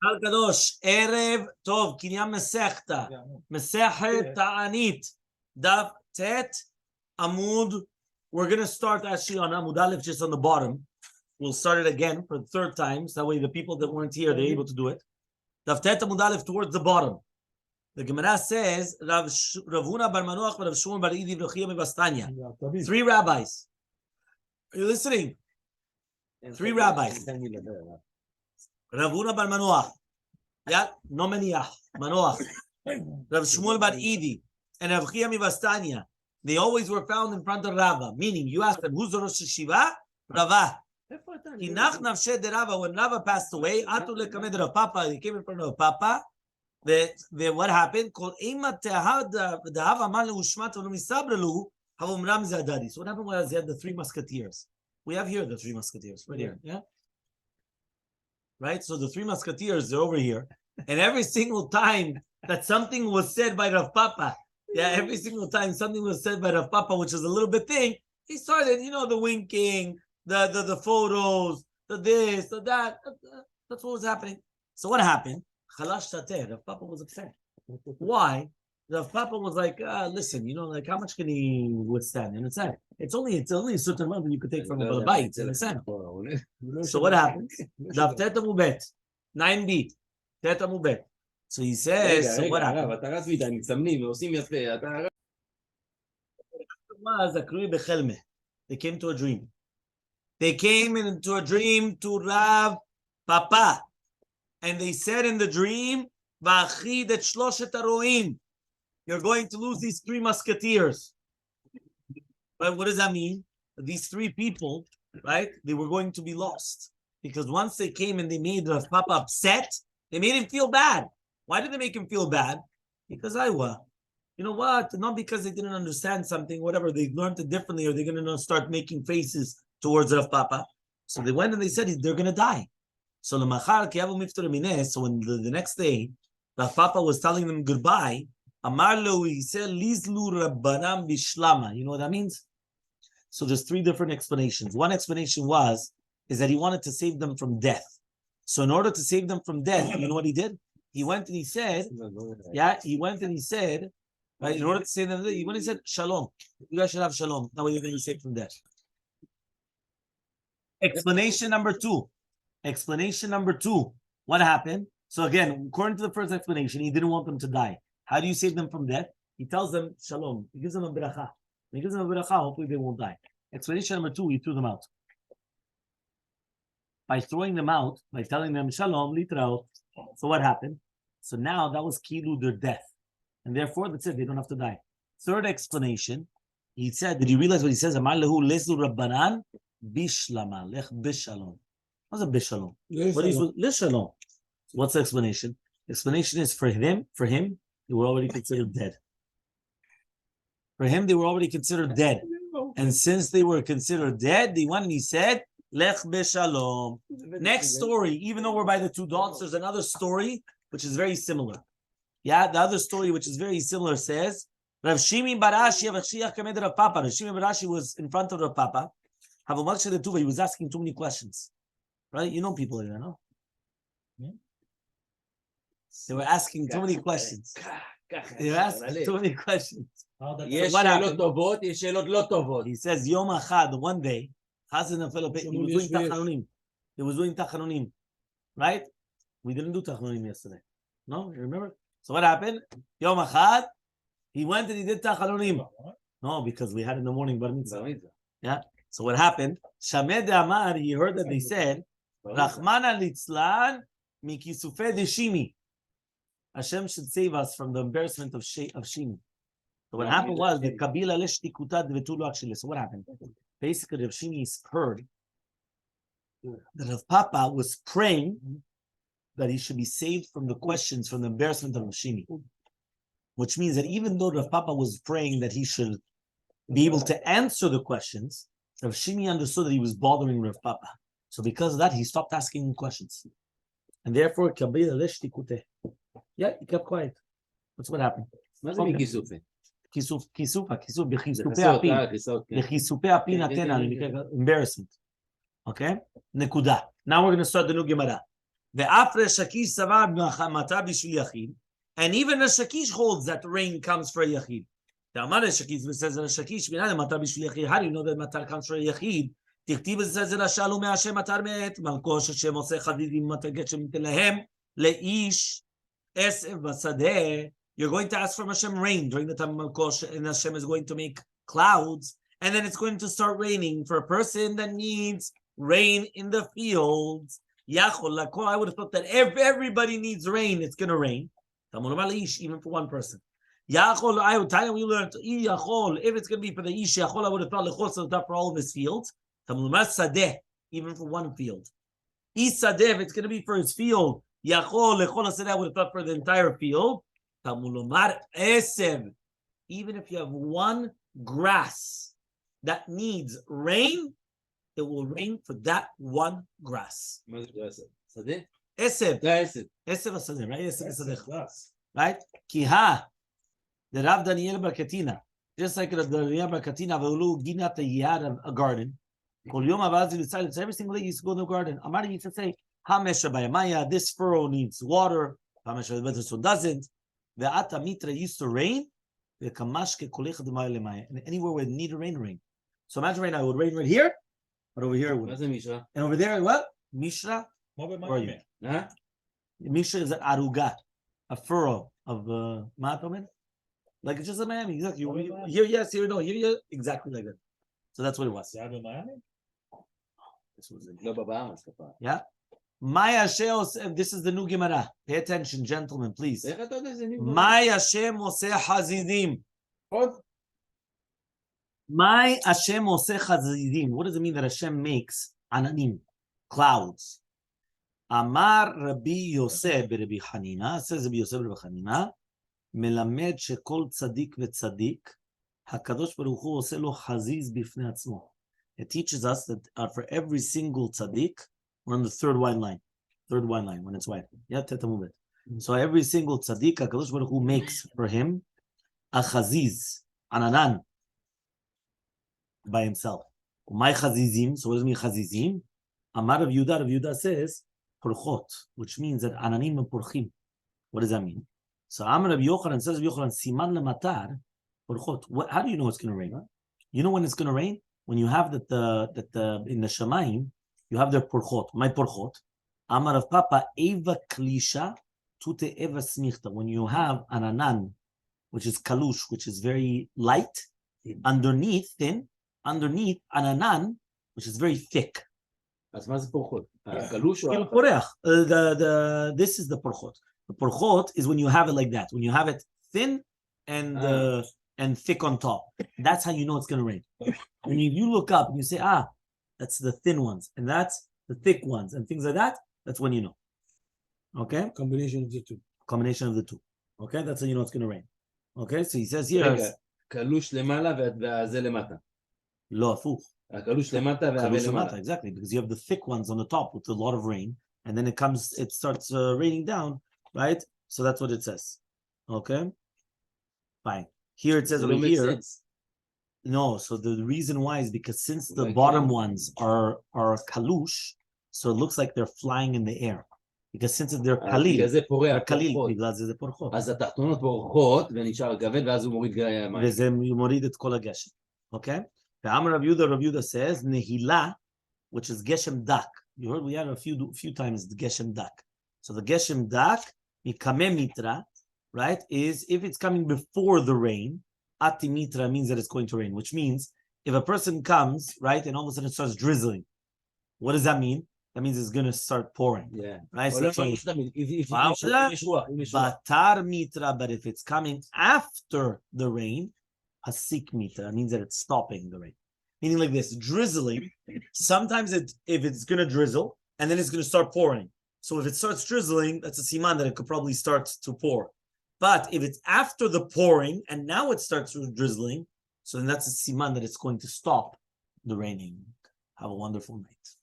Al Kadosh, Erev Tov, Kinyan Masechta, Masechet Taanit, Daf Tet, Amud. We're going to start actually on Amud Aleph, just on the bottom. We'll start it again for the third time, so that way the people that weren't here, they're able to do it. Daf Tet Amud Aleph towards the bottom. The Gemara says, Ravuna bar Manuach Rav Shmuel bar Idi v'Chia mebastanya. Three rabbis. Are you listening? Three rabbis. Ravuna bar Manuach. Yeah, no Maniach. Manuach. Rav Shmuel bar Idi and Rav Chia mebastanya. They always were found in front of Rava. Meaning, you ask them, who's the Rosh Hashiva? Rava. Inach nafshe de Rava. When Rava passed away, Atu lekamed Rav Papa. He came in front of Papa. What happened? So what happened was he had the three musketeers. We have here the three musketeers, right here. Yeah. Right? So the three musketeers, they're over here. And every single time that something was said by Rav Papa, every single time something was said by Rav Papa, which is a little bit thing, he started, the winking, the photos, the this, the that. That's what was happening. So what happened? Chalash Tateh, Rav Papa was upset. Why? Rav Papa was like, listen, how much can he withstand? And it's only a certain amount that you could take from a bite. So what happens? Dav Teta Mubet, 9b, Teta Mubet. So he says, so what happened? They came to a dream. They came into a dream to Rav Papa. And they said in the dream, you're going to lose these three musketeers. But what does that mean? These three people, right? They were going to be lost. Because once they came and they made Rav Papa upset, they made him feel bad. Why did they make him feel bad? Because you know what? Not because they didn't understand something, whatever. They learned it differently, or they're going to start making faces towards Rav Papa. So they went and they said they're going to die. So when the next day, Rav Papa was telling them goodbye, he said, Lizlu Rabbanam Bishlama. You know what that means? So there's three different explanations. One explanation is that he wanted to save them from death. So in order to save them from death, you know what he did? He went and he said, right, in order to save them, he went and said, Shalom. You guys should have Shalom. That way you're going to be saved from death. Explanation number two. What happened? So again, according to the first explanation, he didn't want them to die. How do you save them from death? He tells them Shalom. He gives them a bracha. When he gives them a bracha, hopefully they won't die. Explanation number two, he threw them out. By throwing them out, by telling them Shalom, litraot. So what happened? So now that was kilu their death. And therefore, that's it. They don't have to die. Third explanation, he said, did you realize what he says? Amallahu lesu rabbanan bishlama lech bishalom. What's a bishalom? Lishalom. What's the explanation? The explanation is for him, they were already considered dead. For him, they were already considered dead. And since they were considered dead, the one he said, Lech Bishalom. Next story, even though we're by the two dots, there's another story which is very similar. Yeah, the other story which is very similar says, Rav Shimi Barashi Rav Papa. Rav Shimi Barashi was in front of Rav Papa. He was asking too many questions. Right? You know people here, no? Yeah. They were asking too many questions. They were asking too many questions. So what happened? He says, Yom Achad, one day, he was doing Tachanunim. Right? We didn't do Tachanunim yesterday. No? You remember? So what happened? Yom Achad, he went and he did Tachanunim. No, because we had in the morning Bar Mitzvah. Yeah? So what happened? Shamed Amar, he heard that they said, Rahmana litzlan mikisufe deshimi. Hashem should save us from the embarrassment of Shimi. So what happened was the Kabila leshtikuta dvetulo actually. So what happened? Basically, Rav Shimi heard that Rav Papa was praying that he should be saved from the questions, from the embarrassment of Rav Shimi. Which means that even though Rav Papa was praying that he should be able to answer the questions, Rav Shimi understood that he was bothering Rav Papa. So because of that, he stopped asking him questions. And therefore, he kept quiet. That's what happened. Embarrassment. Okay? Nekuda. Now we're going to start the new Gemara. And even a Shakish holds that rain comes for a Yachid. The Amar Shakish says that a Shakish, how do you know that Matar comes for a Yachid? תכתיב says that Shalom Hashem Matar Met, Malko Hashem Oseh Chadidim Matar Geshem Telehem, Leish Esev Basadeh. You're going to ask for Hashem rain during the time of Malko, and Hashem is going to make clouds, and then it's going to start raining for a person that needs rain in the fields. I would have thought that if everybody needs rain, it's going to rain. Even for one person. I would tell you, we learned if it's going to be for the ish, I would have thought for all of his fields. Even for one field. If it's going to be for his field, I would have thought for the entire field. Even if you have one grass that needs rain, it will rain for that one grass. Esev, right? Esev, right? Kiha, the Rav Daniel Bar Katina, just like the Daniel Bar Katina, V'ulu ginat yad a garden. Kol yom avazi l'tzayil. Every single day he used to go to the garden. Amari used to say, "Hamesha bayamaya, this furrow needs water. Hamesha this one doesn't." The Ata Mitra used to rain. The Kamashke kolecha d'maya lemaya. And anywhere where it needed rain. So imagine right now, it would rain right here, but over here it would. And over there, what? Mishra. Where are you? Huh? Mishra is an aruga, a furrow of matomen. Like it's just a Miami, exactly. Here, yes, here, no, here, exactly like that. So that's what it was. Miami? This was it. Yeah. Maya Sheos, this is the new Gemara. Pay attention, gentlemen, please. Maya Hashem Oseh Hazidim. My Hashem Oseh Hazidim. What does it mean that Hashem makes ananim, clouds? Amar Rabbi Yosef Rabbi Hanina, says Rabbi Yosef Rabbi Hanina, Melamed shekol tzadik ve'tzadik, Hakadosh Baruch Hu oseh lo haziz bifnei atzmo. It teaches us that for every single tzaddik, we're on the third white line when it's white. Yeah, move it. So every single tzaddik, Hakadosh Baruch Hu makes for him a chaziz, ananan, by himself. My chazizim. So what does it mean chazizim? Amar Rav Yehuda says porchot, which means that ananim and porchim. What does that mean? So Amar Rabbi Yochanan says, siman lematar porchot. How do you know it's going to rain? Huh? You know when it's going to rain? When you have that the in the Shamayim, you have their porchot. My porchot. Amar of Papa eva klisha tute eva smichta. When you have an anan, which is kalush, which is very light, underneath an anan, which is very thick. אז מה זה פורחות? This is the porchot. The porchot is when you have it like that. When you have it thin and thick on top. That's how you know it's going to rain. When you look up and you say, that's the thin ones, and that's the thick ones, and things like that, that's when you know. Okay? Combination of the two. Okay? That's how you know it's going to rain. Okay? So he says here... קלוש למעלה והזה למטה. לא, הפוך. קלוש למטה והזה למטה. Exactly, because you have the thick ones on the top with a lot of rain, and then it starts raining down, right? So that's what it says. Okay? Fine. Here it says over here. No, so the reason why is because since the bottom ones are kalush, so it looks like they're flying in the air. Because since they're kalil, בגלל זה פורחות. אז התחתונות פורחות ונשאר כבד, ואז הוא מוריד מים. וזה מוריד את כל הגשם. Okay? ואמר רב יהודה says, נהילה, which is geshem dak. You heard we had a few times the geshem dak. So the geshem dak, mikame mitra, right, is if it's coming before the rain, ati mitra means that it's going to rain, which means if a person comes, right, and all of a sudden it starts drizzling, what does that mean? That means it's going to start pouring. Yeah. Right? So Batar mitra, but if it's coming after the rain, hasik mitra means that it's stopping the rain. Meaning like this, drizzling. Sometimes if it's going to drizzle, and then it's going to start pouring. So if it starts drizzling, that's a siman that it could probably start to pour. But if it's after the pouring, and now it starts drizzling, so then that's a siman that it's going to stop the raining. Have a wonderful night.